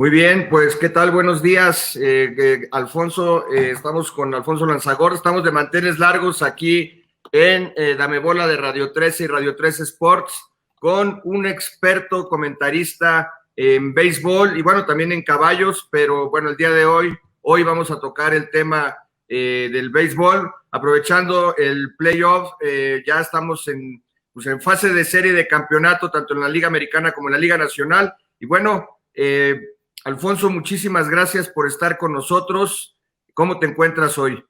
Muy bien, pues ¿qué tal? Buenos días, Alfonso. Estamos con Alfonso Lanzagorta, estamos de manteles largos aquí en Dame Bola de Radio 13 y Radio 13 Sports con un experto comentarista en béisbol y bueno, también en caballos, pero bueno, el día de hoy vamos a tocar el tema del béisbol, aprovechando el playoff, ya estamos pues en fase de serie de campeonato, tanto en la Liga Americana como en la Liga Nacional, y bueno, Alfonso, muchísimas gracias por estar con nosotros. ¿Cómo te encuentras hoy?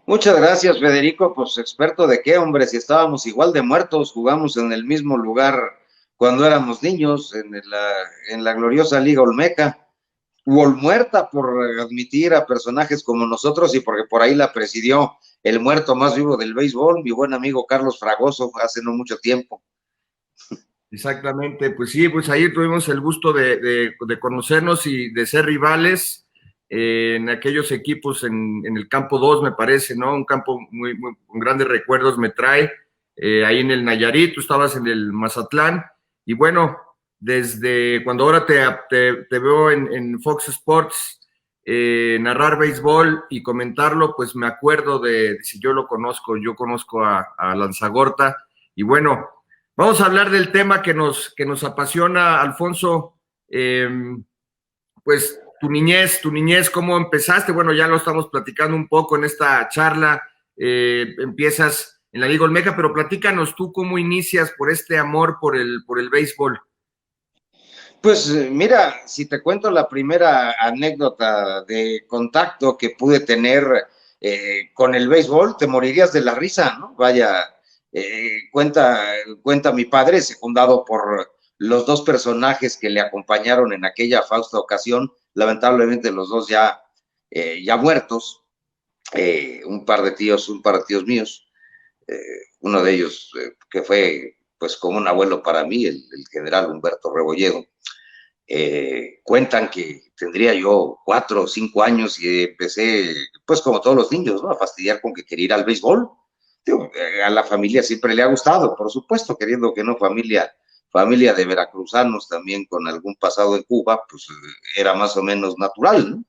Muchas gracias, Federico. Pues experto de qué, hombre, si estábamos igual de muertos, jugamos en el mismo lugar cuando éramos niños, en la gloriosa Liga Olmeca, u Olmuerta, por admitir a personajes como nosotros y porque por ahí la presidió el muerto más vivo del béisbol, mi buen amigo Carlos Fragoso, hace no mucho tiempo. Exactamente, pues sí, pues ahí tuvimos el gusto de conocernos y de ser rivales en aquellos equipos en el campo 2, me parece, ¿no? Un campo muy con grandes recuerdos me trae, ahí en el Nayarit, tú estabas en el Mazatlán, y bueno, desde cuando ahora te veo en Fox Sports narrar béisbol y comentarlo, pues me acuerdo de si yo lo conozco, yo conozco a Lanzagorta, y bueno, vamos a hablar del tema que nos apasiona, Alfonso. Pues tu niñez, ¿cómo empezaste? Bueno, ya lo estamos platicando un poco en esta charla. Empiezas en la Liga Olmeca, pero platícanos tú cómo inicias por este amor por el béisbol. Pues mira, si te cuento la primera anécdota de contacto que pude tener con el béisbol, te morirías de la risa, ¿no? Vaya, cuenta mi padre, secundado por los dos personajes que le acompañaron en aquella fausta ocasión, lamentablemente los dos ya muertos, un par de tíos míos, uno de ellos que fue pues como un abuelo para mí, el general Humberto Rebolledo. Cuentan que tendría yo 4 o 5 años y empecé, pues como todos los niños, ¿no? A fastidiar con que quería ir al béisbol. Digo, a la familia siempre le ha gustado, por supuesto, queriendo que no, familia de veracruzanos también con algún pasado en Cuba, pues era más o menos natural, ¿no?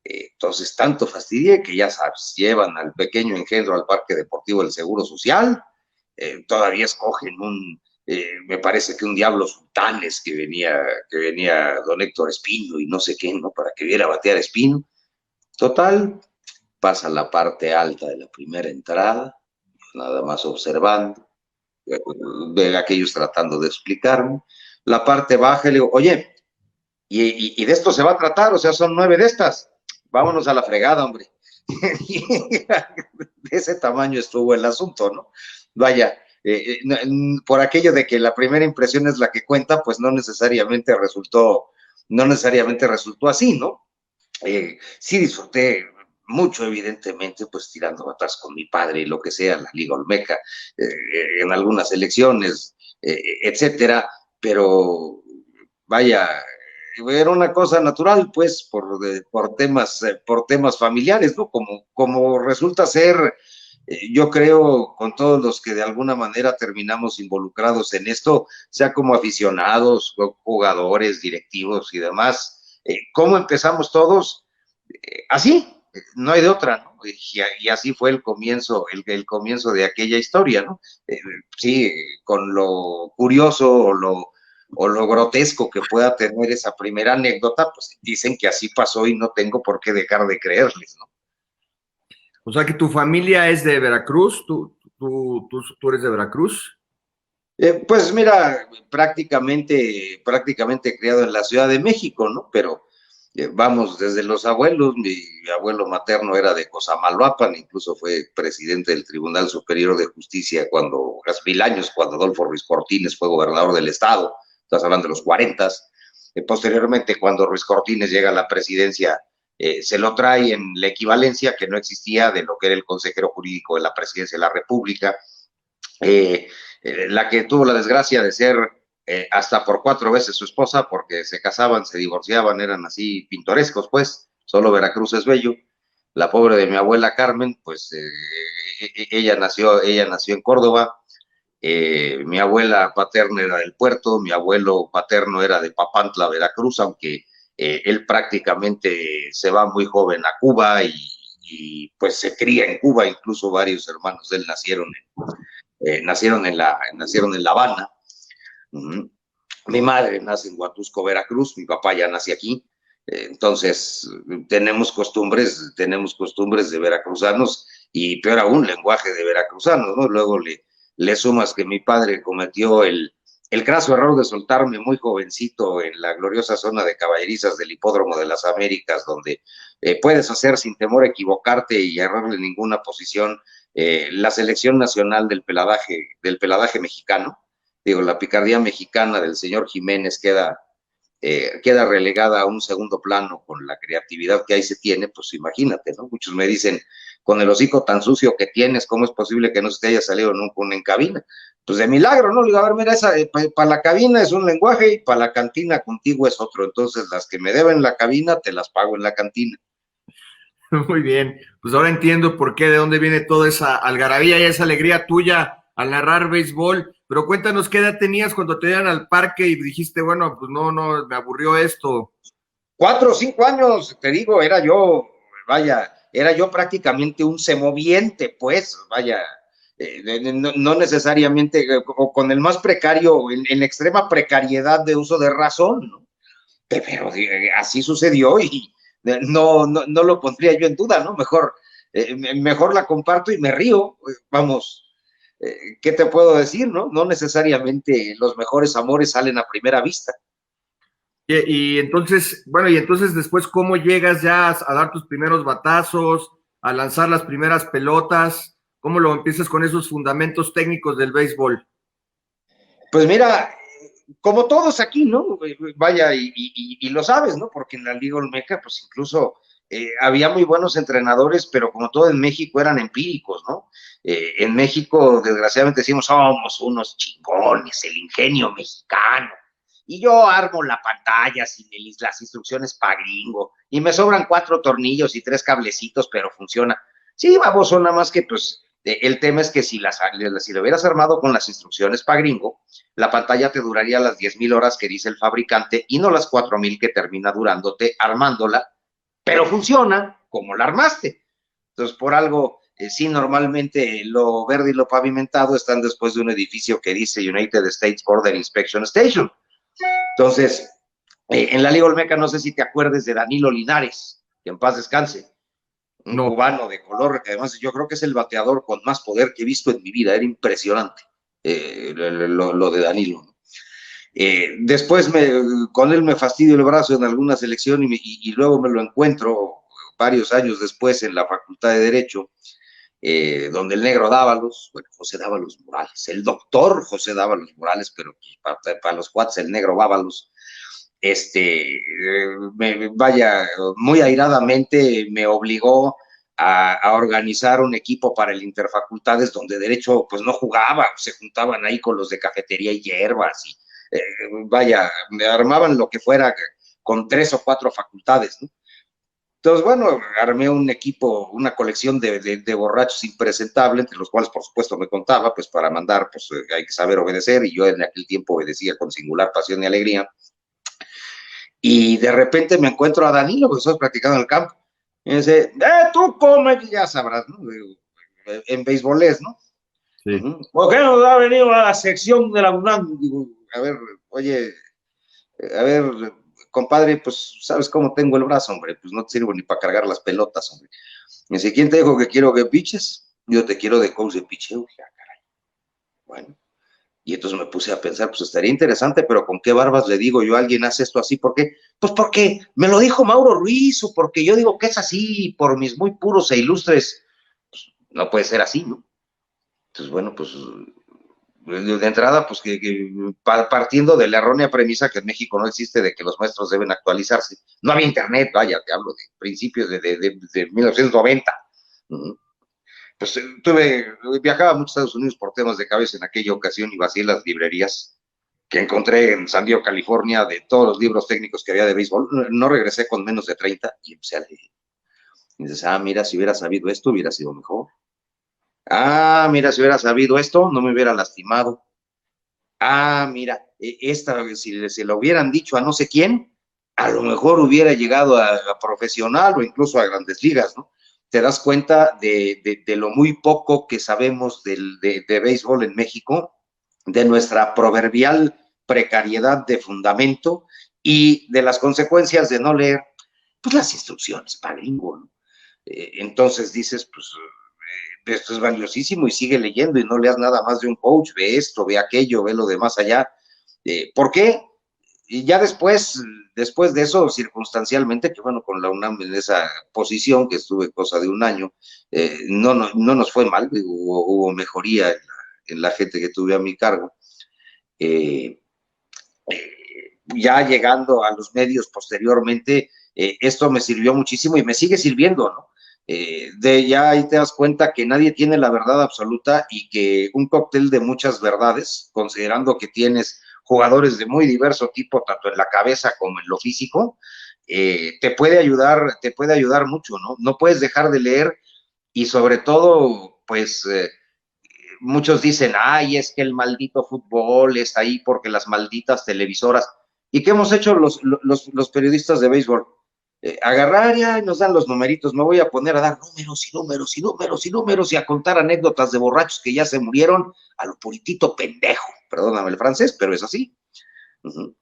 Entonces, tanto fastidié que ya sabes, llevan al pequeño engendro al Parque Deportivo del Seguro Social, todavía escogen me parece que un Diablo Sultanes que venía don Héctor Espino y no sé qué, ¿no? Para que viera batear Espino. Total, pasa la parte alta de la primera entrada, nada más observando, de aquellos tratando de explicarme. La parte baja y le digo, oye, y de esto se va a tratar, o sea, son 9 de estas. Vámonos a la fregada, hombre. De ese tamaño estuvo el asunto, ¿no? Vaya, por aquello de que la primera impresión es la que cuenta, pues no necesariamente resultó así, ¿no? Sí disfruté mucho, evidentemente, pues tirando atrás con mi padre y lo que sea, la Liga Olmeca, en algunas elecciones, etcétera, pero vaya, era una cosa natural, pues, por temas familiares, ¿no? Como resulta ser, yo creo, con todos los que de alguna manera terminamos involucrados en esto, sea como aficionados, jugadores, directivos y demás. ¿Cómo empezamos todos? Así, no hay de otra, ¿no? Y así fue el comienzo de aquella historia, ¿no? Sí, con lo curioso o lo grotesco que pueda tener esa primera anécdota, pues dicen que así pasó y no tengo por qué dejar de creerles, ¿no? O sea que tu familia es de Veracruz, tú eres de Veracruz. Pues mira, prácticamente criado en la Ciudad de México, ¿no? Pero vamos, desde los abuelos, mi abuelo materno era de Cosamaloapan, incluso fue presidente del Tribunal Superior de Justicia hace 1000 años, cuando Adolfo Ruiz Cortines fue gobernador del estado, estás hablando de los 40. Posteriormente, cuando Ruiz Cortines llega a la presidencia, se lo trae en la equivalencia que no existía de lo que era el consejero jurídico de la presidencia de la República, la que tuvo la desgracia de ser hasta por 4 veces su esposa, porque se casaban, se divorciaban, eran así pintorescos, pues, solo Veracruz es bello. La pobre de mi abuela Carmen, pues ella nació en Córdoba, Mi abuela paterna era del Puerto, mi abuelo paterno era de Papantla, Veracruz, aunque él prácticamente se va muy joven a Cuba y pues se cría en Cuba, incluso varios hermanos de él nacieron en La Habana. Mi madre nace en Huatusco, Veracruz, mi papá ya nace aquí. Entonces, tenemos costumbres de veracruzanos y peor aún, lenguaje de veracruzanos, ¿no? Luego le sumas que mi padre cometió el craso error de soltarme muy jovencito en la gloriosa zona de caballerizas del Hipódromo de las Américas, donde puedes hacer sin temor a equivocarte y errarle ninguna posición la selección nacional del peladaje mexicano. Digo, la picardía mexicana del señor Jiménez queda relegada a un segundo plano con la creatividad que ahí se tiene, pues imagínate, ¿no? Muchos me dicen, con el hocico tan sucio que tienes, ¿cómo es posible que no se te haya salido nunca en cabina? Pues de milagro, ¿no? Le digo, a ver, mira, para la cabina es un lenguaje y para la cantina contigo es otro, entonces las que me deben la cabina te las pago en la cantina. Muy bien, pues ahora entiendo por qué, de dónde viene toda esa algarabía y esa alegría tuya al narrar béisbol. Pero cuéntanos, ¿qué edad tenías cuando te iban al parque y dijiste, bueno, pues no, me aburrió esto? 4 o 5 años, te digo, era yo prácticamente un semoviente, pues, vaya, no necesariamente, o con el más precario, en la extrema precariedad de uso de razón, ¿no? Pero así sucedió y no lo pondría yo en duda, ¿no? Mejor la comparto y me río, vamos, ¿qué te puedo decir, no? No necesariamente los mejores amores salen a primera vista. Y entonces, bueno, y entonces después, ¿cómo llegas ya a dar tus primeros batazos, a lanzar las primeras pelotas? ¿Cómo lo empiezas con esos fundamentos técnicos del béisbol? Pues mira, como todos aquí, ¿no? Vaya, y lo sabes, ¿no? Porque en la Liga Olmeca, pues incluso había muy buenos entrenadores, pero como todo en México eran empíricos, ¿no? En México, desgraciadamente, decimos, somos unos chingones, el ingenio mexicano. Y yo armo la pantalla sin las instrucciones pa' gringo, y me sobran 4 tornillos y 3 cablecitos, pero funciona. Sí, baboso, nada más que, pues, el tema es que si lo hubieras armado con las instrucciones pa' gringo, la pantalla te duraría las 10,000 horas que dice el fabricante y no las 4,000 que termina durándote armándola, pero funciona como la armaste. Entonces, por algo, sí, normalmente lo verde y lo pavimentado están después de un edificio que dice United States Border Inspection Station. Entonces, en la Liga Olmeca, no sé si te acuerdes de Danilo Linares, que en paz descanse, un No. cubano de color, que además yo creo que es el bateador con más poder que he visto en mi vida, era impresionante lo de Danilo. Después con él me fastidio el brazo en alguna selección y luego me lo encuentro varios años después en la Facultad de Derecho, donde el negro Dávalos, bueno, José Dávalos Morales, el doctor José Dávalos Morales, pero para los cuates el negro Dávalos, vaya, muy airadamente me obligó a organizar un equipo para el Interfacultades donde Derecho pues no jugaba, se juntaban ahí con los de cafetería y hierbas y vaya, me armaban lo que fuera con 3 o 4 facultades, ¿no? Entonces, bueno, armé un equipo, una colección de borrachos impresentables, entre los cuales, por supuesto, me contaba, pues para mandar, pues hay que saber obedecer, y yo en aquel tiempo obedecía con singular pasión y alegría. Y de repente me encuentro a Danilo, que estamos practicando en el campo, y me dice, tú come, ya sabrás, ¿no? En beisbolés, ¿no? Sí. ¿Por qué no ha venido a la sección de la UNAM? Digo, a ver, oye, a ver, compadre, pues sabes cómo tengo el brazo, hombre, pues no te sirvo ni para cargar las pelotas, hombre. Me dice, ¿quién te dijo que quiero que piches? Yo te quiero de coach de picheo. Ya, caray. Bueno, y entonces me puse a pensar, pues estaría interesante, pero ¿con qué barbas le digo yo a alguien hace esto así? ¿Por qué? Pues porque me lo dijo Mauro Ruiz, o porque yo digo que es así, por mis muy puros e ilustres, pues no puede ser así, ¿no? Entonces, bueno, pues de entrada, pues partiendo de la errónea premisa que en México no existe de que los maestros deben actualizarse. No había internet, vaya, te hablo de principios de 1990. Pues viajaba mucho a Estados Unidos por temas de cabeza en aquella ocasión y vacié las librerías que encontré en San Diego, California, de todos los libros técnicos que había de béisbol. No regresé con menos de 30 y empecé a leer. Y dices, mira, si hubiera sabido esto, hubiera sido mejor. Ah, mira, si hubiera sabido esto, no me hubiera lastimado. Ah, mira, esta, si se lo hubieran dicho a no sé quién, a lo mejor hubiera llegado a profesional o incluso a grandes ligas, ¿no? Te das cuenta de lo muy poco que sabemos de béisbol en México, de nuestra proverbial precariedad de fundamento y de las consecuencias de no leer pues, las instrucciones para gringo, ¿no? Entonces dices, pues esto es valiosísimo y sigue leyendo y no leas nada más de un coach, ve esto, ve aquello, ve lo de más allá. ¿Por qué? Y ya después de eso, circunstancialmente, que bueno, con la UNAM en esa posición, que estuve cosa de un año, no nos fue mal, hubo mejoría en la gente que tuve a mi cargo. Eh, ya llegando a los medios posteriormente, esto me sirvió muchísimo y me sigue sirviendo, ¿no? Ya ahí te das cuenta que nadie tiene la verdad absoluta y que un cóctel de muchas verdades, considerando que tienes jugadores de muy diverso tipo, tanto en la cabeza como en lo físico, te puede ayudar mucho, ¿no? No puedes dejar de leer y sobre todo, pues, muchos dicen, ay, es que el maldito fútbol está ahí porque las malditas televisoras. ¿Y qué hemos hecho los periodistas de béisbol? Agarrar ya y nos dan los numeritos. Me voy a poner a dar números y números y números y números y a contar anécdotas de borrachos que ya se murieron a lo puritito pendejo. Perdóname el francés, pero es así. Uh-huh.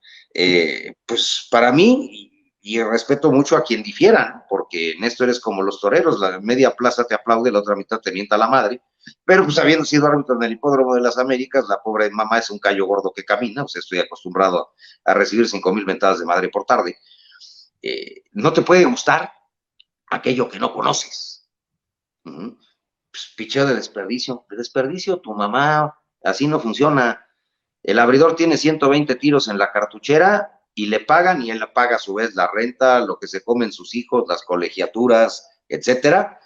Pues para mí, y respeto mucho a quien difiera, ¿no? Porque en esto eres como los toreros, la media plaza te aplaude, la otra mitad te mienta la madre, pero pues habiendo sido árbitro en el Hipódromo de las Américas, la pobre mamá es un callo gordo que camina, o sea, estoy acostumbrado a recibir 5,000 mentadas de madre por tarde. No te puede gustar aquello que no conoces. Uh-huh. Pues, picheo de desperdicio, tu mamá, así no funciona. El abridor tiene 120 tiros en la cartuchera y le pagan y él le paga a su vez la renta, lo que se comen sus hijos, las colegiaturas, etcétera,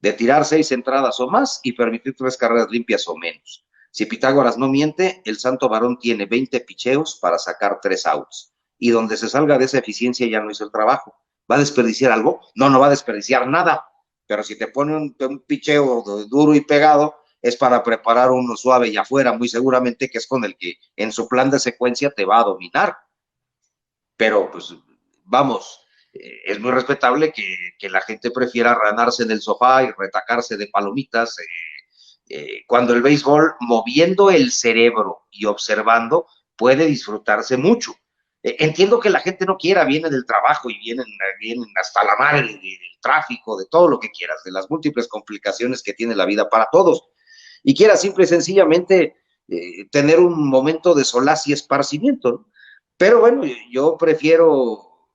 de tirar 6 entradas o más y permitir 3 carreras limpias o menos. Si Pitágoras no miente, el santo varón tiene 20 picheos para sacar 3 outs. Y donde se salga de esa eficiencia ya no hizo el trabajo. ¿Va a desperdiciar algo? No va a desperdiciar nada. Pero si te pone un picheo duro y pegado, es para preparar uno suave y afuera, muy seguramente, que es con el que en su plan de secuencia te va a dominar. Pero, pues, vamos, es muy respetable que la gente prefiera ranarse en el sofá y retacarse de palomitas, cuando el béisbol, moviendo el cerebro y observando, puede disfrutarse mucho. Entiendo que la gente no quiera, viene del trabajo y vienen hasta la madre del tráfico, de todo lo que quieras, de las múltiples complicaciones que tiene la vida para todos, y quiera simple y sencillamente tener un momento de solaz y esparcimiento, ¿no? Pero bueno, yo prefiero,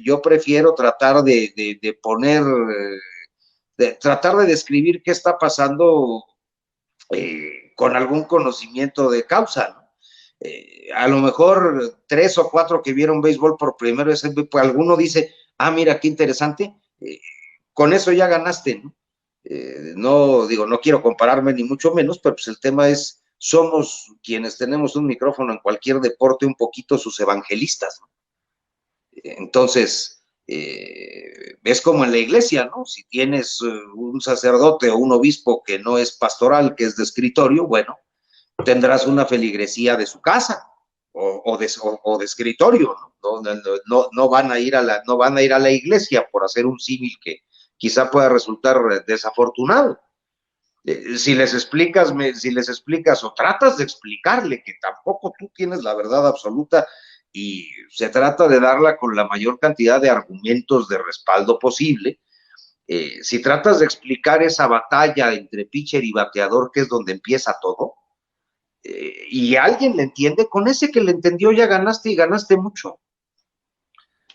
yo prefiero tratar de poner, tratar de describir qué está pasando con algún conocimiento de causa, ¿no? A lo mejor 3 o 4 que vieron béisbol por primera vez, pues alguno dice, ah, mira, qué interesante, con eso ya ganaste, ¿no? No, digo, no quiero compararme ni mucho menos, pero pues el tema es, somos quienes tenemos un micrófono en cualquier deporte un poquito sus evangelistas, ¿no? Entonces, es como en la iglesia, ¿no? Si tienes un sacerdote o un obispo que no es pastoral, que es de escritorio, bueno, tendrás una feligresía de su casa o de escritorio, ¿no? No van a ir a la iglesia por hacer un símil que quizá pueda resultar desafortunado. Si les explicas o tratas de explicarle que tampoco tú tienes la verdad absoluta y se trata de darla con la mayor cantidad de argumentos de respaldo posible, si tratas de explicar esa batalla entre pitcher y bateador, que es donde empieza todo, y alguien le entiende, con ese que le entendió ya ganaste y ganaste mucho.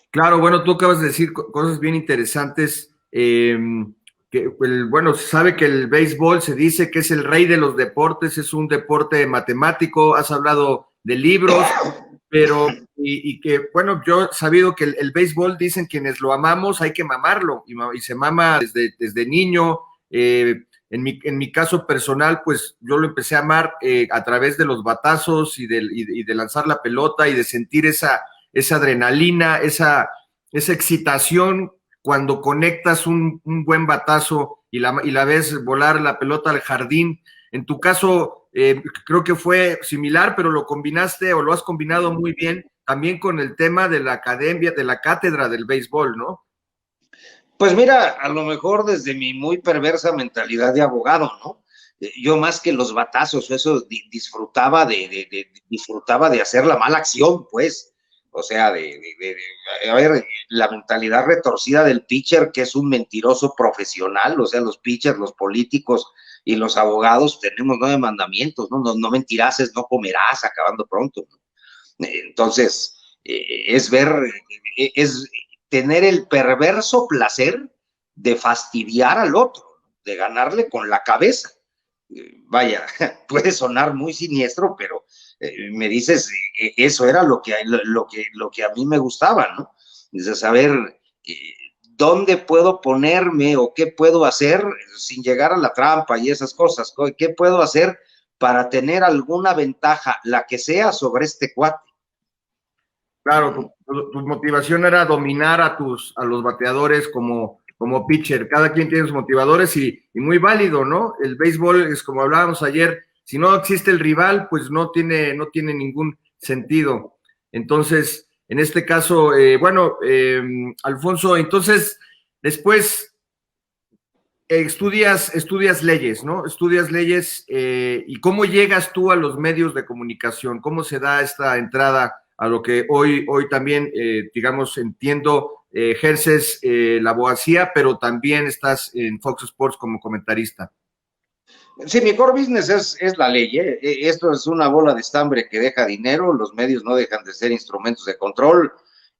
Claro, bueno, tú acabas de decir cosas bien interesantes. Bueno, se sabe que el béisbol se dice que es el rey de los deportes, es un deporte matemático, has hablado de libros, pero, y que, bueno, yo he sabido que el béisbol, dicen quienes lo amamos, hay que mamarlo, y se mama desde niño. En mi caso personal, pues yo lo empecé a amar a través de los batazos y de lanzar la pelota y de sentir esa adrenalina, esa excitación cuando conectas un buen batazo y la ves volar la pelota al jardín. En tu caso, creo que fue similar, pero lo combinaste o lo has combinado muy bien también con el tema de la academia, de la cátedra del béisbol, ¿no? Pues mira, a lo mejor desde mi muy perversa mentalidad de abogado, ¿no? Yo más que los batazos, eso disfrutaba de hacer la mala acción, pues. O sea, a ver, la mentalidad retorcida del pitcher, que es un mentiroso profesional, o sea, los pitchers, los políticos y los abogados tenemos 9 mandamientos, ¿no? No mentirases, no comerás, acabando pronto, ¿no? Entonces, es tener el perverso placer de fastidiar al otro, de ganarle con la cabeza. Vaya, puede sonar muy siniestro, pero me dices, eso era lo que a mí me gustaba, ¿no? Es de saber dónde puedo ponerme o qué puedo hacer sin llegar a la trampa y esas cosas, qué puedo hacer para tener alguna ventaja, la que sea, sobre este cuate. Claro, tu motivación era dominar a los bateadores como pitcher. Cada quien tiene sus motivadores y muy válido, ¿no? El béisbol es como hablábamos ayer, si no existe el rival, pues no tiene ningún sentido. Entonces, en este caso, Alfonso, entonces, después estudias leyes, ¿no? Estudias leyes y cómo llegas tú a los medios de comunicación, cómo se da esta entrada a lo que hoy también, digamos, entiendo, ejerces la abogacía, pero también estás en Fox Sports como comentarista. Sí, mi core business es la ley, ¿eh? Esto es una bola de estambre que deja dinero, los medios no dejan de ser instrumentos de control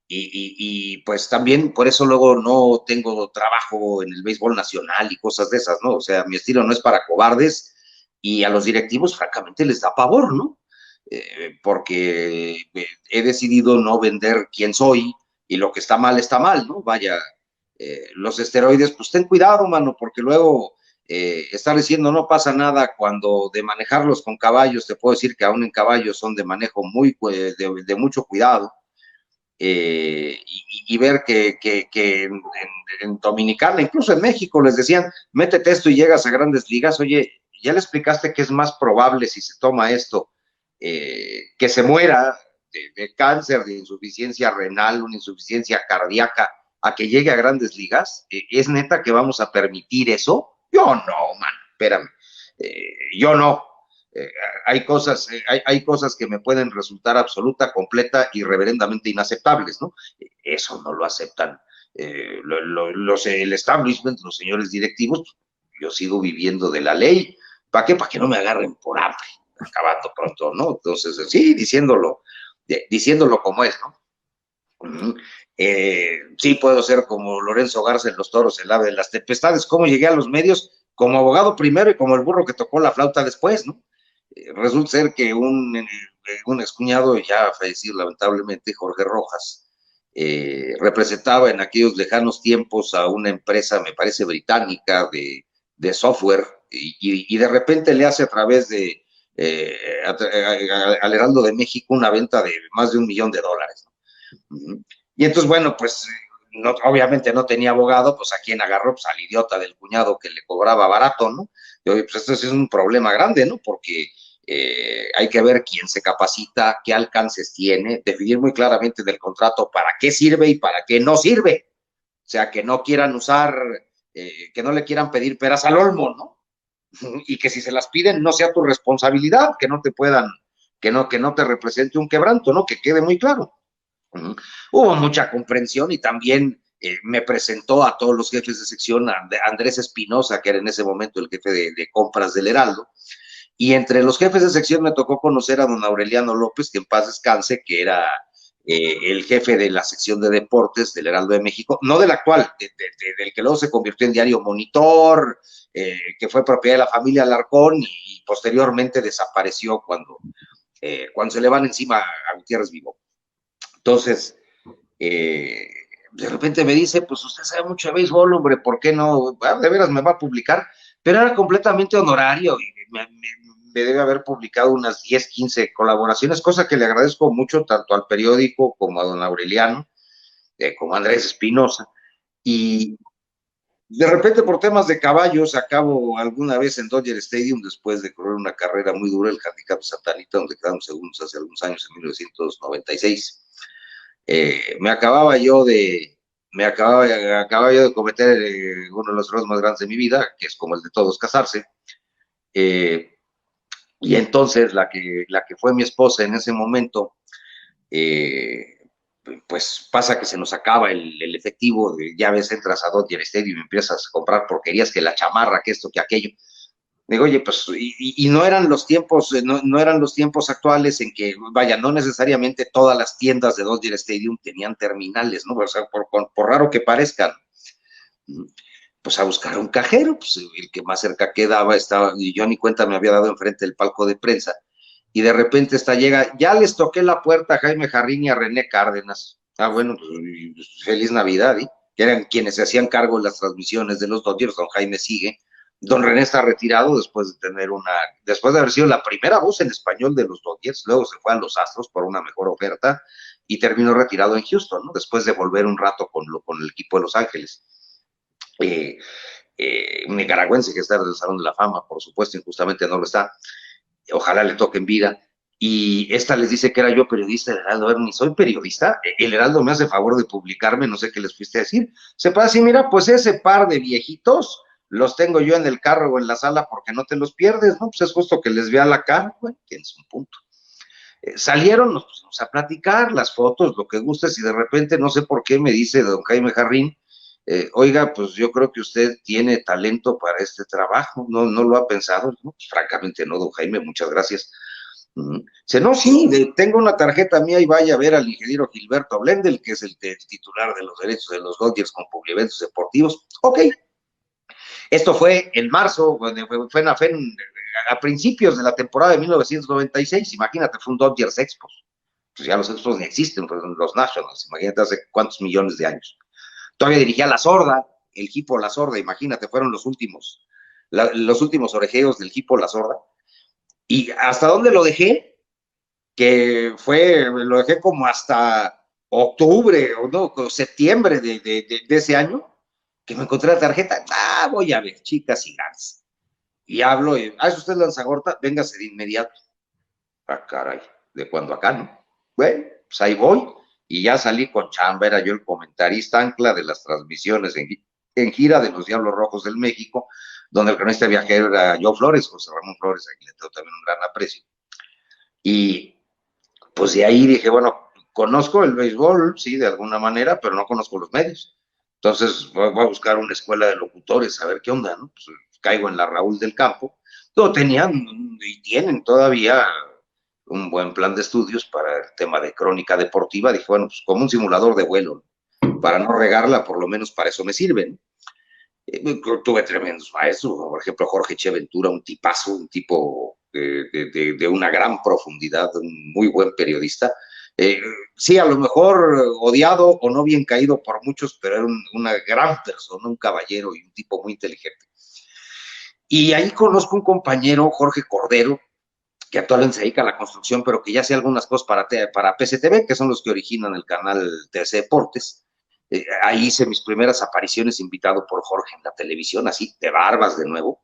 y pues también por eso luego no tengo trabajo en el béisbol nacional y cosas de esas, ¿no? O sea, mi estilo no es para cobardes y a los directivos francamente les da pavor, ¿no? Porque he decidido no vender quién soy y lo que está mal, ¿no? Vaya, los esteroides, pues ten cuidado, mano, porque luego estar diciendo no pasa nada cuando de manejarlos con caballos, te puedo decir que aún en caballos son de manejo de mucho cuidado, y ver que en Dominicana, incluso en México, les decían, métete esto y llegas a grandes ligas. Oye, ya le explicaste que es más probable si se toma esto, que se muera de cáncer, de insuficiencia renal, una insuficiencia cardíaca, a que llegue a grandes ligas. ¿Es neta que vamos a permitir eso? Yo no, man, espérame. Yo no. Eh, hay cosas que me pueden resultar absoluta, completa y reverendamente inaceptables, ¿no? Eso no lo aceptan el establishment, los señores directivos. Yo sigo viviendo de la ley. ¿Para qué? Para que no me agarren por hambre, acabando pronto, ¿no? Entonces, sí, diciéndolo como es, ¿no? Sí puedo ser como Lorenzo Garza en Los Toros, el ave de las tempestades. ¿Cómo llegué a los medios? Como abogado primero y como el burro que tocó la flauta después, ¿no? Resulta ser que un excuñado ya fallecido lamentablemente, Jorge Rojas, representaba en aquellos lejanos tiempos a una empresa, me parece británica, de software, y de repente le hace a través de al Heraldo de México una venta de más de $1 millón, ¿no? Y entonces, bueno, pues no, obviamente no tenía abogado, pues a quién agarró, pues al idiota del cuñado que le cobraba barato, ¿no? Y oye, pues esto es un problema grande, ¿no? Porque hay que ver quién se capacita, qué alcances tiene, definir muy claramente del contrato para qué sirve y para qué no sirve. O sea, que no quieran usar, que no le quieran pedir peras al olmo, ¿no? Y que si se las piden no sea tu responsabilidad, que no te puedan, que no te represente un quebranto, ¿no? Que quede muy claro. Hubo mucha comprensión y también me presentó a todos los jefes de sección, a Andrés Espinosa, que era en ese momento el jefe de compras del Heraldo, y entre los jefes de sección me tocó conocer a don Aureliano López, que en paz descanse, que era el jefe de la sección de deportes del Heraldo de México, no del actual, del que luego se convirtió en Diario Monitor, que fue propiedad de la familia Alarcón y posteriormente desapareció cuando se le van encima a Gutiérrez Vivo. Entonces, de repente me dice, pues usted sabe mucho de béisbol, hombre, ¿por qué no? Bueno, de veras me va a publicar, pero era completamente honorario y me debe haber publicado unas 10, 15 colaboraciones, cosa que le agradezco mucho tanto al periódico como a don Aureliano, como a Andrés Espinosa. Y De repente, por temas de caballos, acabo alguna vez en Dodger Stadium, después de correr una carrera muy dura, el Handicap Santa Anita, donde quedamos segundos hace algunos años, en 1996. Acababa yo de cometer uno de los errores más grandes de mi vida, que es como el de todos, casarse. Eh, y entonces la que fue mi esposa en ese momento, pues pasa que se nos acaba el efectivo, ya ves, entras a Dodger Stadium y empiezas a comprar porquerías, que la chamarra, que esto, que aquello. Digo, oye, pues, y no eran los tiempos, no eran los tiempos actuales en que, vaya, no necesariamente todas las tiendas de Dodger Stadium tenían terminales, ¿no? O sea, por raro que parezcan, pues a buscar un cajero, pues el que más cerca quedaba estaba, y yo ni cuenta me había dado enfrente del palco de prensa, y de repente llega, ya les toqué la puerta a Jaime Jarrín y a René Cárdenas. Ah, bueno, pues, feliz Navidad, ¿eh? Que eran quienes se hacían cargo de las transmisiones de los Dodgers. Don Jaime sigue. Don René está retirado después de haber sido la primera voz en español de los Dodgers, luego se fue a los Astros por una mejor oferta y terminó retirado en Houston, ¿no? Después de volver un rato con el equipo de Los Ángeles. Un nicaragüense que está en el Salón de la Fama, por supuesto, injustamente no lo está. Ojalá le toque en vida. Y esta les dice que era yo periodista del Heraldo. A ver, ni soy periodista. El Heraldo me hace favor de publicarme, no sé qué les fuiste a decir. Se puede decir, mira, pues ese par de viejitos los tengo yo en el carro o en la sala porque no te los pierdes, ¿no? Pues es justo que les vea la cara. Bueno, tienes un punto. Salieron, nos pusimos a platicar, las fotos, lo que gustes, y de repente, no sé por qué, me dice don Jaime Jarrín, oiga, pues yo creo que usted tiene talento para este trabajo, ¿no lo ha pensado? No, pues, francamente no, don Jaime, muchas gracias. Dice, no, sí, tengo una tarjeta mía y vaya a ver al ingeniero Gilberto Blendel, que es el titular de los derechos de los Dodgers con Publieventos Deportivos. Ok. Esto fue en marzo, fue a principios de la temporada de 1996, imagínate, fue un Dodgers Expos. Pues ya los Expos ni existen, pues, los Nationals, imagínate hace cuántos millones de años. Todavía dirigía La Sorda, el Hipo La Sorda, imagínate, fueron los últimos orejeos del Hipo La Sorda. ¿Y hasta dónde lo dejé? Lo dejé como hasta octubre o no, septiembre de ese año, que me encontré la tarjeta. Voy a ver, chicas y ganas. Y hablo, ¿es usted Lanzagorta? Véngase de inmediato. Caray, ¿de cuándo acá, no? Bueno, pues ahí voy. Y ya salí con chamba, era yo el comentarista ancla de las transmisiones en gira de los Diablos Rojos del México, donde el cronista viajero era Joe Flores, José Ramón Flores, a quien le tengo también un gran aprecio. Y pues de ahí dije, bueno, conozco el béisbol, sí, de alguna manera, pero no conozco los medios. Entonces voy a buscar una escuela de locutores, a ver qué onda, ¿no? Pues caigo en la Raúl del Campo. Todo tenían y tienen todavía un buen plan de estudios para el tema de crónica deportiva. Dije, bueno, pues como un simulador de vuelo, ¿no? Para no regarla, por lo menos para eso me sirven. Tuve tremendos maestros, por ejemplo, Jorge Cheventura, un tipazo, un tipo de una gran profundidad, un muy buen periodista. Sí, a lo mejor odiado o no bien caído por muchos, pero era una gran persona, un caballero y un tipo muy inteligente. Y ahí conozco un compañero, Jorge Cordero, que actualmente se dedica a la construcción, pero que ya hace algunas cosas para PCTV, que son los que originan el canal TC Deportes. Ahí hice mis primeras apariciones invitado por Jorge en la televisión, así, de barbas de nuevo.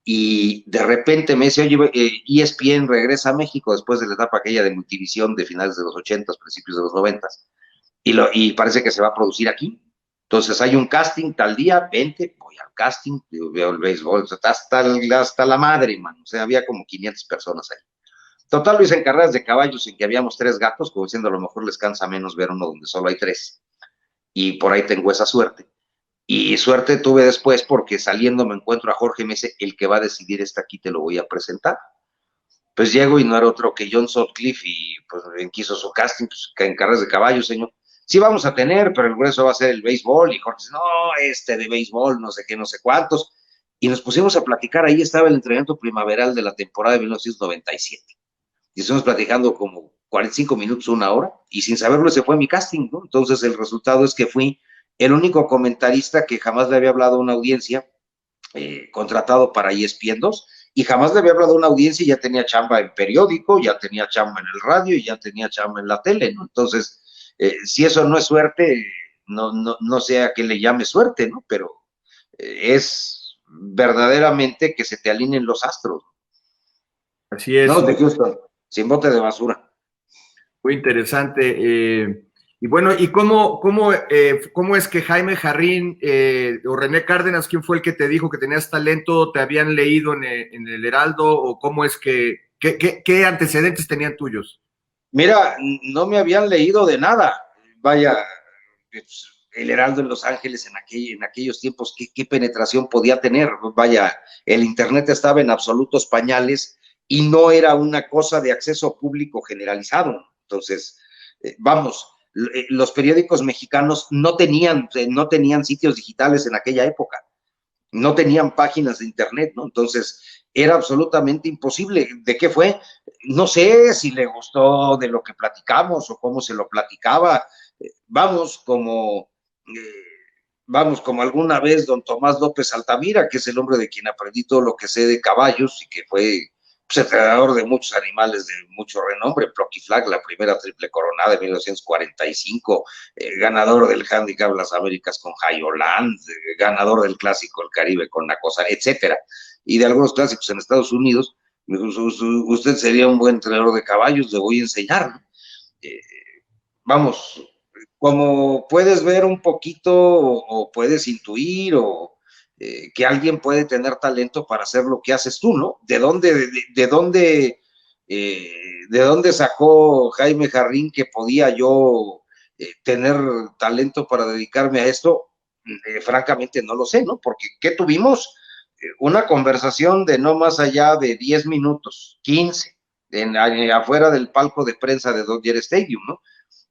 Y de repente me dice, oye, ESPN regresa a México después de la etapa aquella de Multivisión de finales de los 80, principios de los 90, y parece que se va a producir aquí. Entonces hay un casting tal día, vente, voy al casting, veo el béisbol, hasta la madre, man. O sea, había como 500 personas ahí. Total, lo hice en carreras de caballos en que habíamos 3 gatos, como diciendo, a lo mejor les cansa menos ver uno donde solo hay 3. Y por ahí tengo esa suerte. Y suerte tuve después porque saliendo me encuentro a Jorge y me dice, el que va a decidir está aquí, te lo voy a presentar. Pues llego y no era otro que John Sutcliffe y pues quiso su casting, pues, que en carreras de caballos, señor. Sí vamos a tener, pero el grueso va a ser el béisbol. Y Jorge dice, no, de béisbol, no sé qué, no sé cuántos. Y nos pusimos a platicar, ahí estaba el entrenamiento primaveral de la temporada de 1997. Y estuvimos platicando como 45 minutos, 1 hora, y sin saberlo ese fue mi casting, ¿no? Entonces el resultado es que fui el único comentarista que jamás le había hablado a una audiencia, contratado para ESPN 2, y jamás le había hablado a una audiencia y ya tenía chamba en periódico, ya tenía chamba en el radio y ya tenía chamba en la tele, ¿no? Entonces, si eso no es suerte, no sé a qué le llame suerte, ¿no? Pero es verdaderamente que se te alineen los astros. Así es. No, de Houston, sin bote de basura. Muy interesante. Y bueno, ¿y cómo es que Jaime Jarrín o René Cárdenas, quién fue el que te dijo que tenías talento, te habían leído en el Heraldo, o cómo es qué antecedentes tenían tuyos? Mira, no me habían leído de nada. Vaya, el Heraldo en Los Ángeles en aquellos tiempos, ¿qué penetración podía tener? Vaya, el Internet estaba en absolutos pañales y no era una cosa de acceso público generalizado. Entonces, vamos, los periódicos mexicanos no tenían sitios digitales en aquella época, no tenían páginas de Internet, ¿no? Entonces, era absolutamente imposible. ¿De qué fue? No sé si le gustó de lo que platicamos o cómo se lo platicaba. Vamos, como alguna vez don Tomás López Altamira, que es el hombre de quien aprendí todo lo que sé de caballos y que fue entrenador de muchos animales de mucho renombre, Plucky Flag, la primera triple coronada de 1945, ganador del Handicap Las Américas con Jyoland, ganador del Clásico del Caribe con Nacosa, etcétera, y de algunos clásicos en Estados Unidos. Usted sería un buen entrenador de caballos, le voy a enseñar. Vamos, como puedes ver un poquito o puedes intuir que alguien puede tener talento para hacer lo que haces tú, ¿no? ¿De dónde sacó Jaime Jarrín que podía yo tener talento para dedicarme a esto? Francamente no lo sé, ¿no? Porque ¿qué tuvimos? Una conversación de no más allá de 10 minutos, 15, afuera del palco de prensa de Dodger Stadium, ¿no?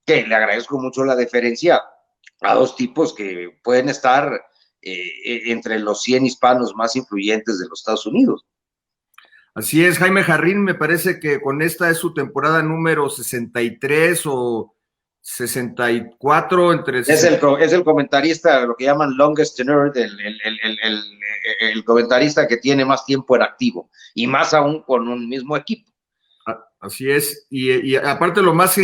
Que le agradezco mucho la deferencia a dos tipos que pueden estar entre los 100 hispanos más influyentes de los Estados Unidos. Así es, Jaime Jarrín, me parece que con esta es su temporada número 63 o 64 entre... Es el comentarista, lo que llaman longest tenure, el comentarista que tiene más tiempo en activo, y más aún con un mismo equipo. Así es, y aparte lo más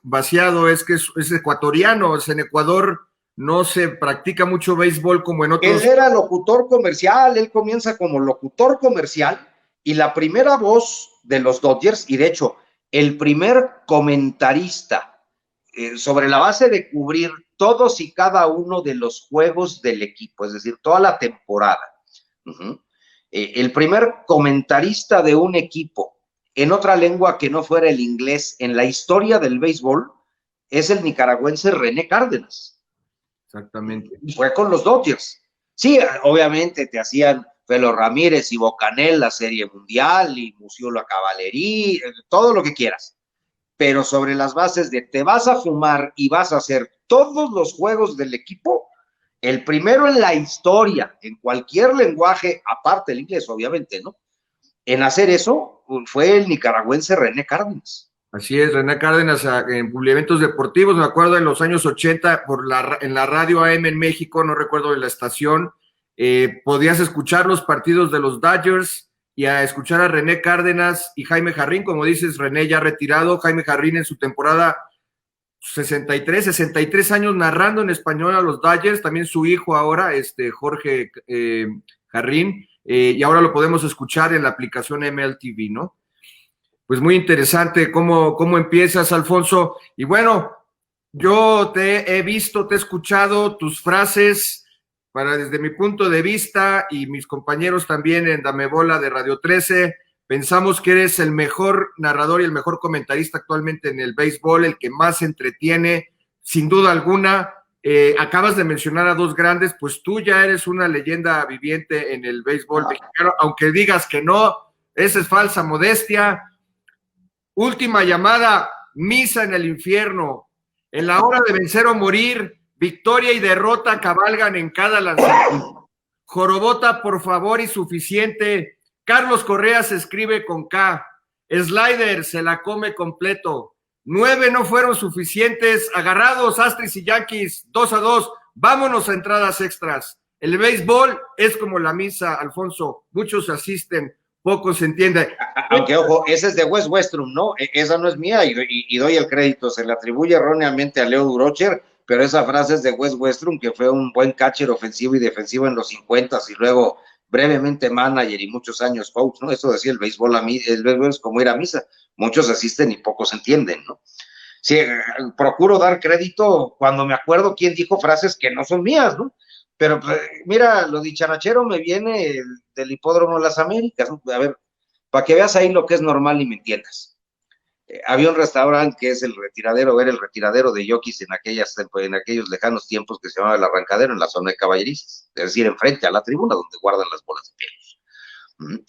vaciado es que es ecuatoriano, en Ecuador no se practica mucho béisbol como en otros. Él era locutor comercial, él comienza como locutor comercial, y la primera voz de los Dodgers, y de hecho, el primer comentarista sobre la base de cubrir todos y cada uno de los juegos del equipo, es decir, toda la temporada. El primer comentarista de un equipo en otra lengua que no fuera el inglés en la historia del béisbol es el nicaragüense René Cárdenas. Exactamente. Y fue con los Dodgers. Sí, obviamente te hacían Felo Ramírez y Bocanel la Serie Mundial y Musiolo a Cavallerí, todo lo que quieras. Pero sobre las bases de te vas a fumar y vas a hacer todos los juegos del equipo, el primero en la historia, en cualquier lenguaje, aparte del inglés, obviamente, ¿no? En hacer eso fue el nicaragüense René Cárdenas. Así es, René Cárdenas en eventos deportivos, me acuerdo en los años 80, en la radio AM en México, no recuerdo de la estación, podías escuchar los partidos de los Dodgers y a escuchar a René Cárdenas y Jaime Jarrín, como dices, René ya retirado, Jaime Jarrín en su temporada 63 años narrando en español a los Dodgers, también su hijo ahora, Jorge Jarrín, y ahora lo podemos escuchar en la aplicación MLTV, ¿no? Pues muy interesante cómo empiezas, Alfonso. Y bueno, yo te he visto, te he escuchado tus frases desde mi punto de vista y mis compañeros también en Dame Bola de Radio 13, pensamos que eres el mejor narrador y el mejor comentarista actualmente en el béisbol, el que más entretiene, sin duda alguna. Acabas de mencionar a dos grandes, pues tú ya eres una leyenda viviente en el béisbol mexicano, aunque digas que no, esa es falsa modestia. Última llamada, misa en el infierno. En la hora de vencer o morir, victoria y derrota cabalgan en cada lanzamiento. Jorobota, por favor, y suficiente. Carlos Correa se escribe con K. Slider se la come completo. 9 no fueron suficientes. Agarrados, Astros y Yankees, 2-2. Vámonos a entradas extras. El béisbol es como la misa, Alfonso. Muchos asisten, pocos se entiende. Aunque, ojo, ese es de Wes Westrum, ¿no? Esa no es mía y doy el crédito. Se le atribuye erróneamente a Leo Durocher, pero esa frase es de Wes Westrum, que fue un buen catcher ofensivo y defensivo en los 50 y luego brevemente manager y muchos años coach, ¿no? Eso decía el béisbol es como ir a misa, muchos asisten y pocos entienden, ¿no? Sí, procuro dar crédito cuando me acuerdo quién dijo frases que no son mías, ¿no? Pero pues, mira, lo dicharachero me viene del Hipódromo de las Américas, ¿no? A ver, para que veas ahí lo que es normal y me entiendas. Había un restaurante que es el retiradero, era el retiradero de Yokis en aquellos lejanos tiempos, que se llamaba el Arrancadero, en la zona de caballerizas, es decir, enfrente a la tribuna donde guardan las bolas de pelos.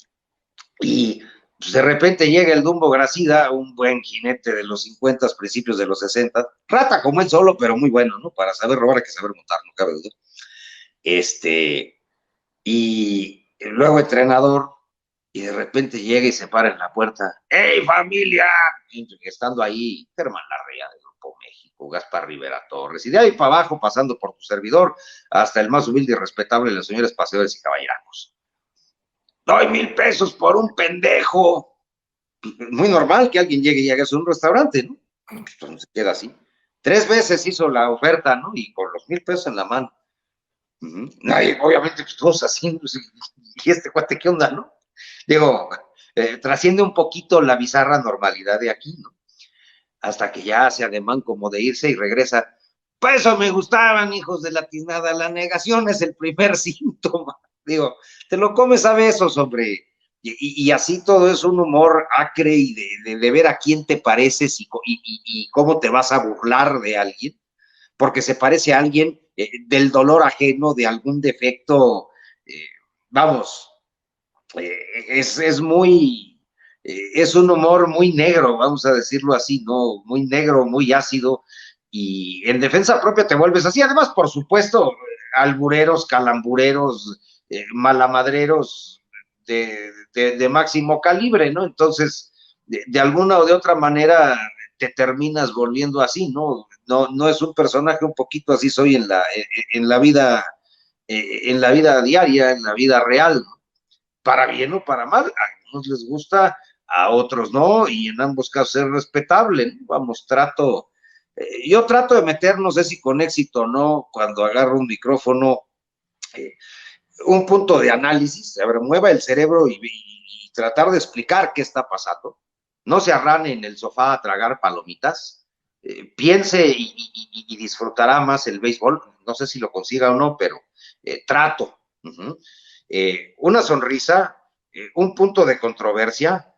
Y pues, de repente llega el Dumbo Gracida, un buen jinete de los 50, principios de los 60, rata como él solo, pero muy bueno, ¿no? Para saber robar hay que saber montar, no cabe duda. Y luego entrenador, y de repente llega y se para en la puerta. ¡Hey, familia! Y estando ahí, Germán Larrea del Grupo México, Gaspar Rivera Torres, y de ahí para abajo, pasando por tu servidor, hasta el más humilde y respetable de los señores paseadores y caballerangos. ¡Doy 1,000 pesos por un pendejo! Muy normal que alguien llegue y haga eso en un restaurante, ¿no? Entonces se queda así. 3 veces hizo la oferta, ¿no? Y con los 1,000 pesos en la mano. Nadie, obviamente, pues todos así, pues, y este cuate, ¿qué onda, no? Digo, trasciende un poquito la bizarra normalidad de aquí, ¿no? Hasta que ya hace ademán como de irse y regresa. Pues eso me gustaban, hijos de la tiznada. La negación es el primer síntoma. Digo, te lo comes a besos, hombre. Y así todo es un humor acre y de ver a quién te pareces y cómo te vas a burlar de alguien, porque se parece a alguien del dolor ajeno, de algún defecto. Vamos, es muy, es un humor muy negro, vamos a decirlo así, ¿no? Muy negro, muy ácido, y en defensa propia te vuelves así. Además, por supuesto, albureros, calambureros, malamadreros de máximo calibre, ¿no? Entonces, de alguna o de otra manera te terminas volviendo así, ¿no? No es un personaje, un poquito así soy en la vida, en la vida diaria, en la vida real, ¿no? Para bien o para mal, a algunos les gusta, a otros no, y en ambos casos es respetable, ¿no? Vamos, yo trato de meter, no sé si con éxito o no, cuando agarro un micrófono, eh, un punto de análisis, a ver, mueva el cerebro y tratar de explicar qué está pasando. No se arrane en el sofá a tragar palomitas, piense y disfrutará más el béisbol. No sé si lo consiga o no, pero trato. Una sonrisa, un punto de controversia,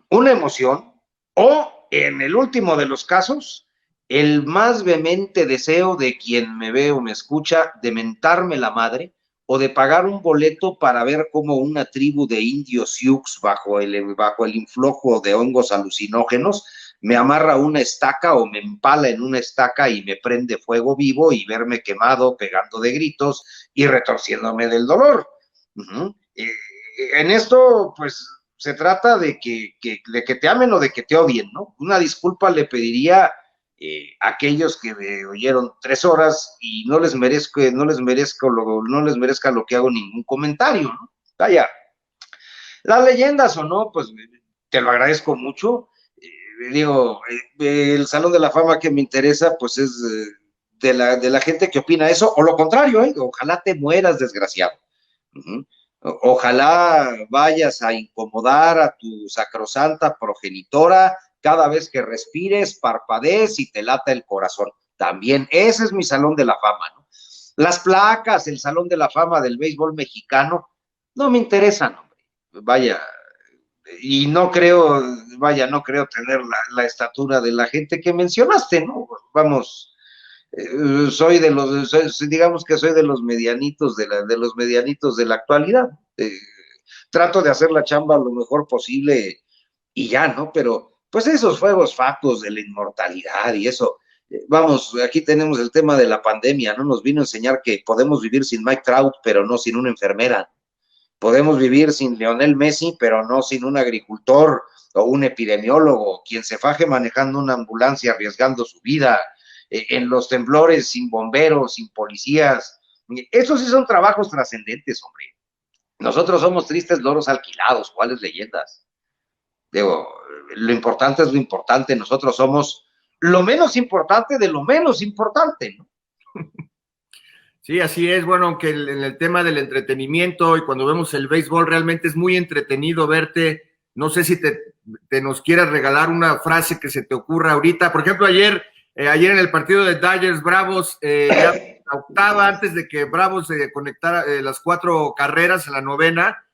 una emoción, o en el último de los casos, el más vehemente deseo de quien me ve o me escucha de mentarme la madre o de pagar un boleto para ver cómo una tribu de indios Sioux bajo el influjo de hongos alucinógenos me amarra una estaca o me empala en una estaca y me prende fuego vivo y verme quemado, pegando de gritos y retorciéndome del dolor. En esto, pues, se trata de que te amen o de que te odien, ¿no? Una disculpa le pediría a aquellos que me oyeron 3 horas y no les merezca lo que hago ningún comentario, ¿no? Vaya, las leyendas o no, pues te lo agradezco mucho. Digo, el Salón de la Fama que me interesa, pues es de la gente que opina eso, o lo contrario, ojalá te mueras, desgraciado. Ojalá vayas a incomodar a tu sacrosanta progenitora cada vez que respires, parpadees y te lata el corazón. También ese es mi Salón de la Fama, ¿no? Las placas, el Salón de la Fama del béisbol mexicano, no me interesan, hombre. Vaya, y no creo tener la estatura de la gente que mencionaste, ¿no? Vamos, digamos que soy de los medianitos de la actualidad. Trato de hacer la chamba lo mejor posible y ya, ¿no? Pero pues esos fuegos fatuos de la inmortalidad y eso, vamos, aquí tenemos el tema de la pandemia, ¿no? Nos vino a enseñar que podemos vivir sin Mike Trout, pero no sin una enfermera. Podemos vivir sin Lionel Messi, pero no sin un agricultor o un epidemiólogo, quien se faje manejando una ambulancia arriesgando su vida, en los temblores sin bomberos, sin policías. Esos sí son trabajos trascendentes, hombre. Nosotros somos tristes loros alquilados, ¿cuáles leyendas? Digo, lo importante es lo importante, nosotros somos lo menos importante de lo menos importante, ¿no? Sí, así es. Bueno, aunque en el tema del entretenimiento y cuando vemos el béisbol realmente es muy entretenido verte. No sé si te nos quieras regalar una frase que se te ocurra ahorita. Por ejemplo, ayer en el partido de Dodgers Bravos, ya la octava, antes de que Bravos conectara las 4 carreras en la novena,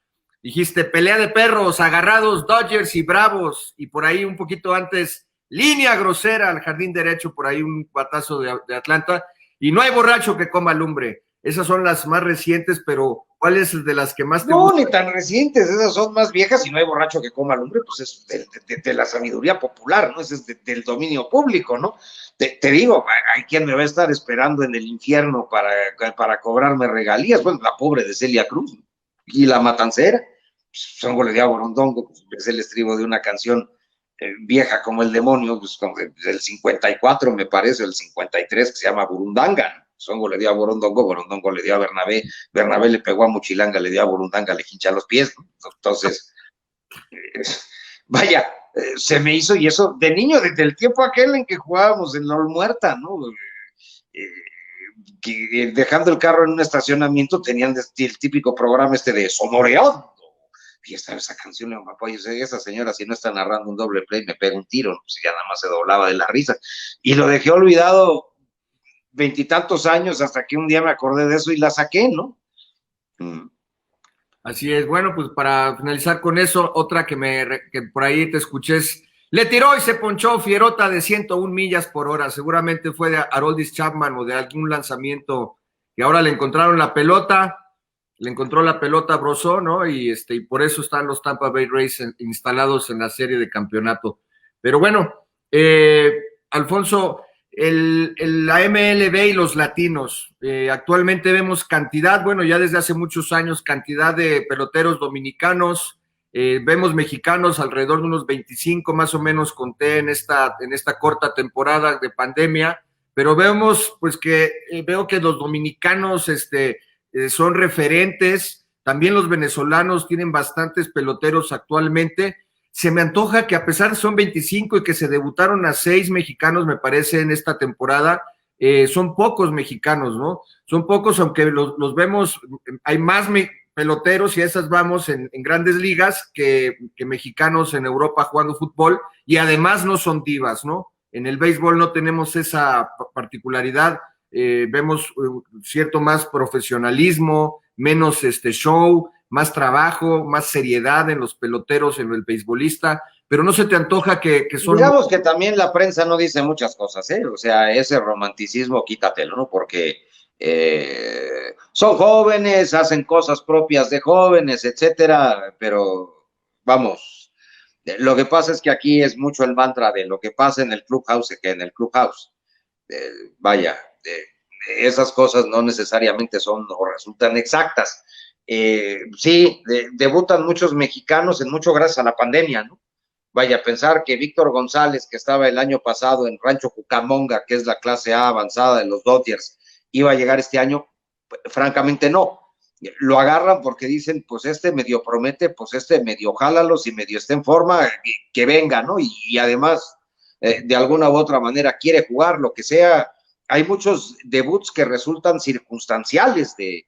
dijiste pelea de perros, agarrados Dodgers y Bravos, y por ahí un poquito antes, línea grosera al jardín derecho, por ahí un batazo de Atlanta. Y no hay borracho que coma lumbre. Esas son las más recientes, pero ¿cuál es de las que más te No, gusta? ni tan recientes, esas son más viejas y no hay borracho que coma lumbre, pues es de la sabiduría popular, ¿no? Ese es del dominio público, ¿no? Te digo, hay quien me va a estar esperando en el infierno para cobrarme regalías, bueno, la pobre de Celia Cruz y la matancera, Songo le dio a Borondongo, pues, es el estribo de una canción vieja como el demonio, pues como del 54 me parece, el 53, que se llama Burundanga, ¿no? Songo le dio a Borondongo, Borondongo le dio a Bernabé, Bernabé le pegó a Muchilanga, le dio a Burundanga, le hincha los pies, ¿no? Entonces, vaya, se me hizo, y eso de niño, desde el tiempo aquel en que jugábamos en la Muerta, ¿no? Que dejando el carro en un estacionamiento tenían el típico programa este de sonoreando. Y esa canción, le digo, esa señora, si no está narrando un doble play, me pega un tiro, ¿no? Pues ya nada más se doblaba de la risa. Y lo dejé olvidado 20 y tantos años hasta que un día me acordé de eso y la saqué, ¿no? Así es. Bueno, pues para finalizar con eso, otra que por ahí te escuché es, le tiró y se ponchó Fierota de 101 millas por hora. Seguramente fue de Aroldis Chapman o de algún lanzamiento que ahora le encontraron la pelota. Le encontró la pelota a Brosó, ¿no? Y por eso están los Tampa Bay Rays instalados en la serie de campeonato. Pero bueno, Alfonso, la MLB y los latinos, actualmente vemos cantidad, bueno, ya desde hace muchos años, cantidad de peloteros dominicanos, vemos mexicanos alrededor de unos 25 más o menos, conté en esta corta temporada de pandemia, pero vemos pues que veo que los dominicanos son referentes, también los venezolanos tienen bastantes peloteros actualmente. Se me antoja que a pesar de son 25 y que se debutaron a 6 mexicanos, me parece, en esta temporada, son pocos mexicanos, ¿no? Son pocos, aunque los vemos, hay más peloteros y a esas vamos en grandes ligas que mexicanos en Europa jugando fútbol, y además no son divas, ¿no? En el béisbol no tenemos esa particularidad, vemos cierto más profesionalismo, menos show, más trabajo, más seriedad en los peloteros, en el beisbolista, pero no se te antoja que son... Digamos que también la prensa no dice muchas cosas, ¿eh? O sea, ese romanticismo quítatelo, ¿no? Porque son jóvenes, hacen cosas propias de jóvenes, etcétera, pero vamos, lo que pasa es que aquí es mucho el mantra de lo que pasa en el clubhouse que en el clubhouse. Vaya, esas cosas no necesariamente son o resultan exactas. Sí, debutan muchos mexicanos en mucho gracias a la pandemia, ¿no? Vaya, pensar que Víctor González, que estaba el año pasado en Rancho Cucamonga, que es la clase A avanzada de los Dodgers, iba a llegar este año, francamente no. Lo agarran porque dicen, pues medio promete, pues medio jálalo, si medio está en forma, que venga, ¿no? Y además, de alguna u otra manera quiere jugar, lo que sea. Hay muchos debuts que resultan circunstanciales de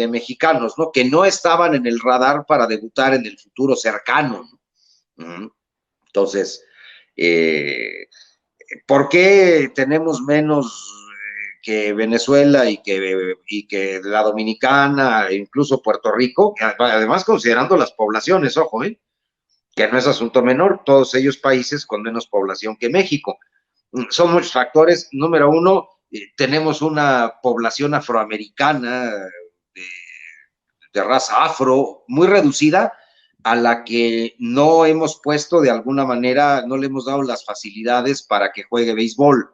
mexicanos, ¿no? Que no estaban en el radar para debutar en el futuro cercano, ¿no? Entonces, ¿por qué tenemos menos que Venezuela y que la Dominicana, e incluso Puerto Rico? Además, considerando las poblaciones, ojo, que no es asunto menor, todos ellos países con menos población que México. Son muchos factores. Número uno, tenemos una población afroamericana de raza afro muy reducida, a la que no hemos puesto de alguna manera, no le hemos dado las facilidades para que juegue béisbol.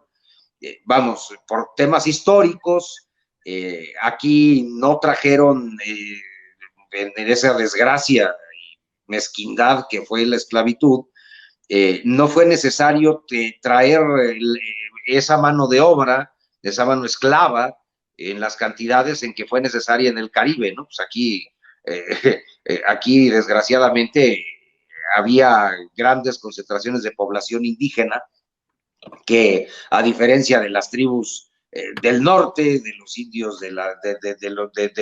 Vamos, por temas históricos, aquí no trajeron en esa desgracia y mezquindad que fue la esclavitud, no fue necesario traer esa mano de obra, esa mano esclava, en las cantidades en que fue necesaria en el Caribe, ¿no? Pues aquí, desgraciadamente, había grandes concentraciones de población indígena que, a diferencia de las tribus del norte, de los indios de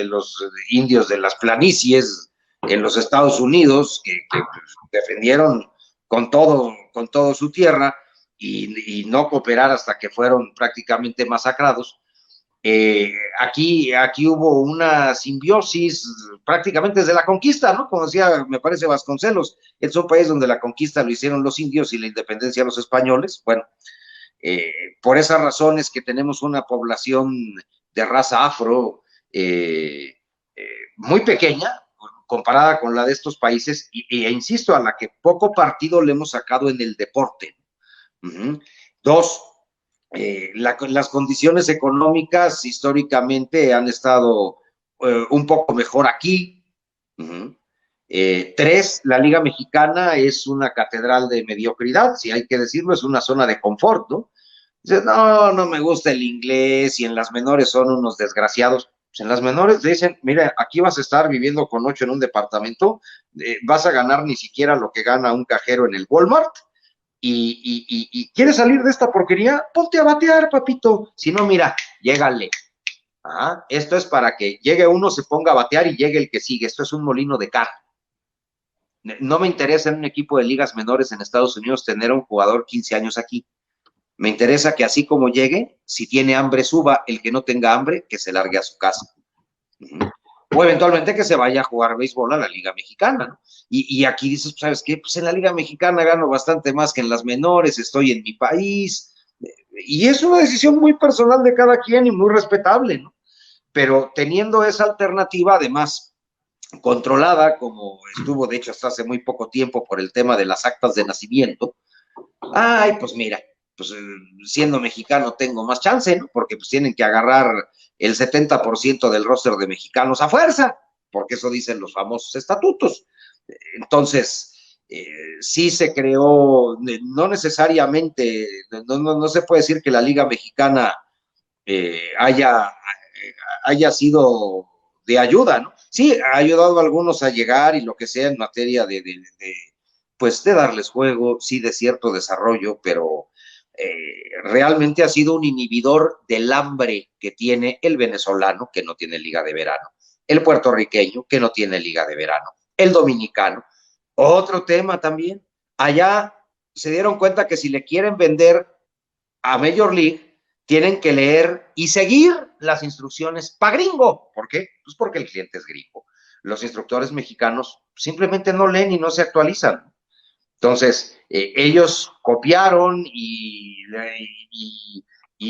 los indios de las planicies en los Estados Unidos, que defendieron con todo su tierra y no cooperar hasta que fueron prácticamente masacrados. Aquí hubo una simbiosis prácticamente desde la conquista, ¿no? Como decía, me parece, Vasconcelos, es un país donde la conquista lo hicieron los indios y la independencia los españoles. Bueno, por esas razones que tenemos una población de raza afro muy pequeña comparada con la de estos países, e insisto, a la que poco partido le hemos sacado en el deporte. Dos, las condiciones económicas históricamente han estado un poco mejor aquí. Tres, la Liga Mexicana es una catedral de mediocridad, si hay que decirlo, es una zona de confort, ¿no? Dices, no me gusta el inglés, y en las menores son unos desgraciados. Pues en las menores le dicen, mira, aquí vas a estar viviendo con 8 en un departamento, vas a ganar ni siquiera lo que gana un cajero en el Walmart, y ¿quieres salir de esta porquería? Ponte a batear, papito. Si no, mira, llégale. Esto es para que llegue uno, se ponga a batear y llegue el que sigue. Esto es un molino de carne. No me interesa en un equipo de ligas menores en Estados Unidos tener a un jugador 15 años aquí. Me interesa que así como llegue, si tiene hambre suba, el que no tenga hambre, que se largue a su casa. O eventualmente que se vaya a jugar béisbol a la Liga Mexicana, ¿no? Y aquí dices, ¿sabes qué? Pues en la Liga Mexicana gano bastante más que en las menores, estoy en mi país. Y es una decisión muy personal de cada quien y muy respetable, ¿no? Pero teniendo esa alternativa, además, controlada, como estuvo de hecho hasta hace muy poco tiempo por el tema de las actas de nacimiento, pues mira, pues siendo mexicano tengo más chance, ¿no? Porque pues tienen que agarrar el 70% del roster de mexicanos a fuerza, porque eso dicen los famosos estatutos. Entonces, sí se creó, no necesariamente, no se puede decir que la Liga Mexicana haya sido de ayuda, ¿no? Sí, ha ayudado a algunos a llegar y lo que sea en materia pues de darles juego, sí, de cierto desarrollo, pero realmente ha sido un inhibidor del hambre que tiene el venezolano, que no tiene liga de verano, el puertorriqueño, que no tiene liga de verano, el dominicano. Otro tema también, allá se dieron cuenta que si le quieren vender a Major League, tienen que leer y seguir las instrucciones para gringo. ¿Por qué? Pues porque el cliente es gringo. Los instructores mexicanos simplemente no leen y no se actualizan. Entonces, ellos copiaron y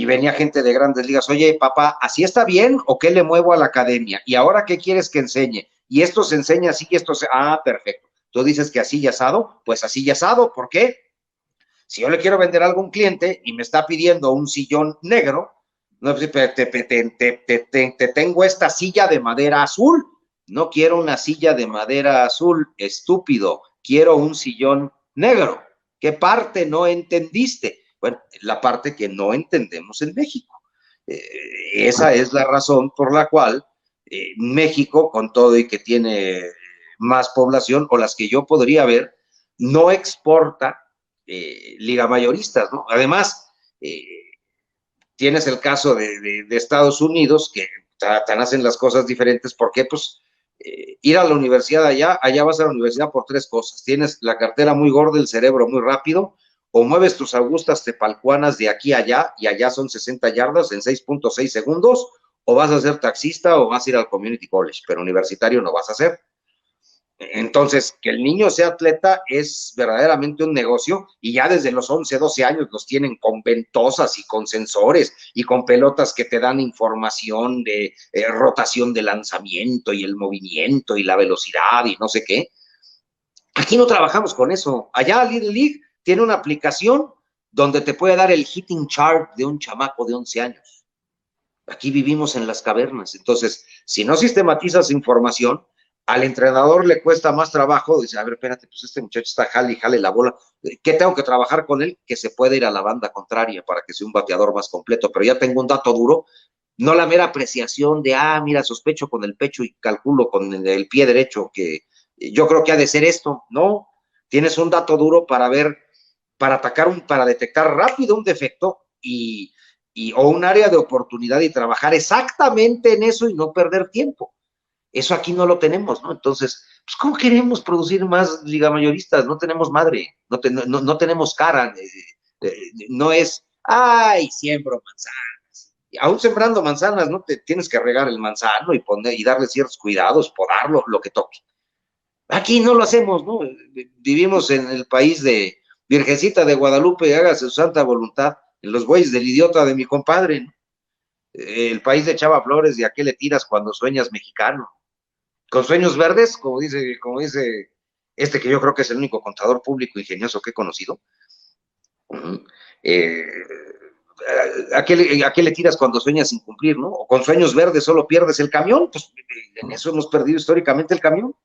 venía gente de grandes ligas, oye, papá, ¿así está bien o qué le muevo a la academia? ¿Y ahora qué quieres que enseñe? Y esto se enseña así y esto se... perfecto. Tú dices que así y asado, pues así y asado. ¿Por qué? Si yo le quiero vender algo a un cliente y me está pidiendo un sillón negro, no, te tengo esta silla de madera azul. No quiero una silla de madera azul, estúpido. Quiero un sillón negro. ¿Qué parte no entendiste? Bueno, la parte que no entendemos en México. Esa es la razón por la cual México, con todo y que tiene más población, o las que yo podría ver, no exporta liga mayoristas, ¿no? Además, tienes el caso de Estados Unidos, que tan hacen las cosas diferentes, porque pues ir a la universidad allá vas a la universidad por 3 cosas. Tienes la cartera muy gorda, el cerebro muy rápido, o mueves tus augustas tepalcuanas de aquí a allá, y allá son 60 yardas en 6.6 segundos, o vas a ser taxista o vas a ir al community college, pero universitario no vas a ser. Entonces, que el niño sea atleta es verdaderamente un negocio, y ya desde los 11, 12 años los tienen con ventosas y con sensores y con pelotas que te dan información de rotación de lanzamiento y el movimiento y la velocidad y no sé qué. Aquí no trabajamos con eso. Allá Little League tiene una aplicación donde te puede dar el hitting chart de un chamaco de 11 años. Aquí vivimos en las cavernas. Entonces, si no sistematizas información, al entrenador le cuesta más trabajo. Dice, a ver, espérate, pues este muchacho está jale la bola. ¿Qué tengo que trabajar con él? Que se puede ir a la banda contraria para que sea un bateador más completo. Pero ya tengo un dato duro, no la mera apreciación de, mira, sospecho con el pecho y calculo con el pie derecho que yo creo que ha de ser esto. No, tienes un dato duro para ver, para atacar, para detectar rápido un defecto o un área de oportunidad y trabajar exactamente en eso y no perder tiempo. Eso aquí no lo tenemos, ¿no? Entonces, pues, ¿cómo queremos producir más ligamayoristas? No tenemos madre, no tenemos cara, no es, ay, siembro manzanas. Aún sembrando manzanas, ¿no? Tienes que regar el manzano y darle ciertos cuidados, podarlo, lo que toque. Aquí no lo hacemos, ¿no? Vivimos en el país de Virgencita de Guadalupe, hágase su santa voluntad, en los bueyes del idiota de mi compadre, ¿no? El país de Chava Flores, ¿y a qué le tiras cuando sueñas mexicano? Con sueños verdes, como dice este que yo creo que es el único contador público ingenioso que he conocido. Eh, ¿a qué le tiras cuando sueñas sin cumplir, no? O con sueños verdes solo pierdes el camión, pues en eso hemos perdido históricamente el camión.